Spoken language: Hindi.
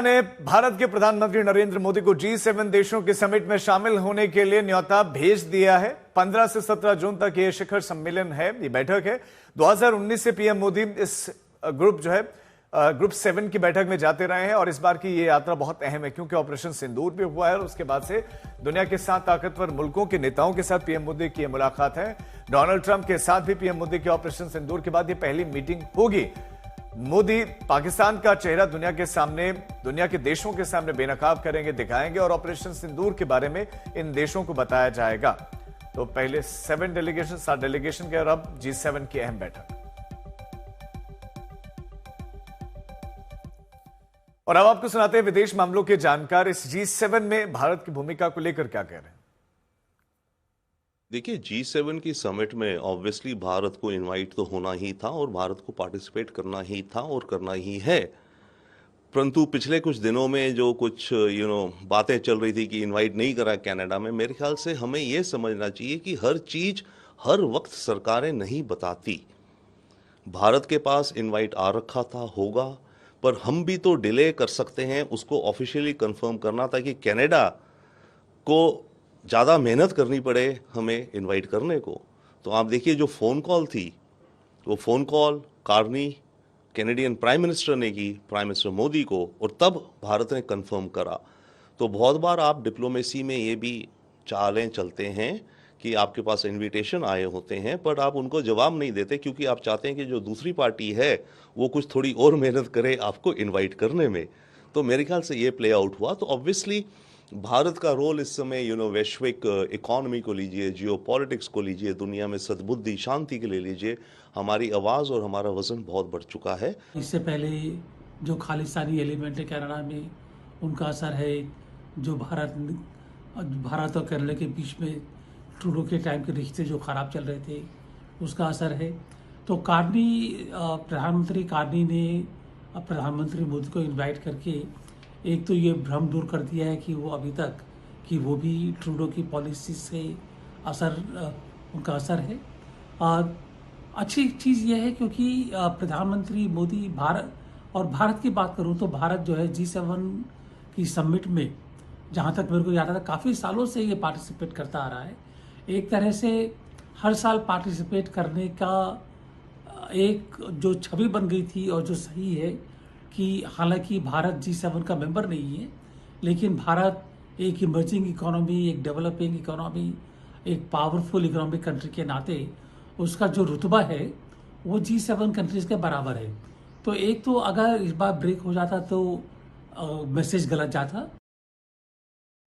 ने भारत के प्रधानमंत्री नरेंद्र मोदी को G7 देशों के समिट में शामिल होने के लिए न्योता भेज दिया है। 15 से 17 जून तक ये शिखर सम्मेलन है, ये बैठक है। 2019 से पीएम मोदी इस ग्रुप 7 की बैठक में जाते रहे हैं और इस बार की ये यात्रा बहुत अहम है क्योंकि ऑपरेशन सिंदूर भी हुआ है और उसके बाद से दुनिया के 7 ताकतवर मुल्कों के नेताओं के साथ पीएम मोदी की मुलाकात है। डोनाल्ड ट्रंप के साथ भी पीएम मोदी की ऑपरेशन सिंदूर के बाद ये पहली मीटिंग होगी। मोदी पाकिस्तान का चेहरा दुनिया के देशों के सामने बेनकाब करेंगे, दिखाएंगे और ऑपरेशन सिंदूर के बारे में इन देशों को बताया जाएगा। तो पहले 7 डेलीगेशन के और अब G7 की अहम बैठक। और अब आपको सुनाते हैं विदेश मामलों के जानकार इस G7 में भारत की भूमिका को लेकर क्या कह रहे हैं। देखिए, G7 की समिट में ऑब्वियसली भारत को इनवाइट तो होना ही था और भारत को पार्टिसिपेट करना ही था और करना ही है। परंतु पिछले कुछ दिनों में जो कुछ बातें चल रही थी कि इनवाइट नहीं करा कनाडा में, मेरे ख्याल से हमें यह समझना चाहिए कि हर चीज हर वक्त सरकारें नहीं बताती। भारत के पास इनवाइट आ रखा था, होगा, पर हम भी तो डिले कर सकते हैं उसको ऑफिशियली कंफर्म करना, ताकि कनाडा को ज़्यादा मेहनत करनी पड़े हमें इनवाइट करने को। तो आप देखिए, जो फ़ोन कॉल थी वो phone call Carney Canadian prime minister ने की प्राइम मिनिस्टर मोदी को, और तब भारत ने कंफर्म करा। तो बहुत बार आप डिप्लोमेसी में ये भी चालें चलते हैं कि आपके पास इनविटेशन आए होते हैं पर आप उनको जवाब नहीं देते क्योंकि आप चाहते हैं कि जो दूसरी पार्टी है वो कुछ थोड़ी और मेहनत करे आपको इनवाइट करने में। तो मेरे ख्याल से ये प्ले आउट हुआ। तो ऑब्वियसली भारत का रोल इस समय वैश्विक इकोनॉमी को लीजिए, जियोपॉलिटिक्स को लीजिए, दुनिया में सद्बुद्धि शांति के लिए लीजिए, हमारी आवाज़ और हमारा वजन बहुत बढ़ चुका है। इससे पहले जो खालिस्तानी एलिमेंट है कनाडा में, उनका असर है। जो भारत और केरला के बीच में ट्रूडो के टाइम के रिश्ते जो ख़राब चल रहे थे, उसका असर है। तो प्रधानमंत्री कार्नी ने प्रधानमंत्री मोदी को इनवाइट करके एक तो ये भ्रम दूर कर दिया है कि वो अभी तक कि वो भी ट्रूडो की पॉलिसी से उनका असर है। और अच्छी चीज़ ये है क्योंकि प्रधानमंत्री मोदी भारत की बात करूँ तो भारत जो है G7 की समिट में, जहाँ तक मेरे को याद आता है, काफ़ी सालों से ये पार्टिसिपेट करता आ रहा है। एक तरह से हर साल पार्टिसिपेट करने का एक जो छवि बन गई थी और जो सही है कि हालांकि भारत G7 का मेंबर नहीं है, लेकिन भारत एक इमर्जिंग इकोनॉमी, एक डेवलपिंग इकोनॉमी, एक पावरफुल इकोनॉमिक कंट्री के नाते उसका जो रुतबा है वो G7 कंट्रीज़ के बराबर है। तो एक तो अगर इस बार ब्रेक हो जाता तो मैसेज गलत जाता,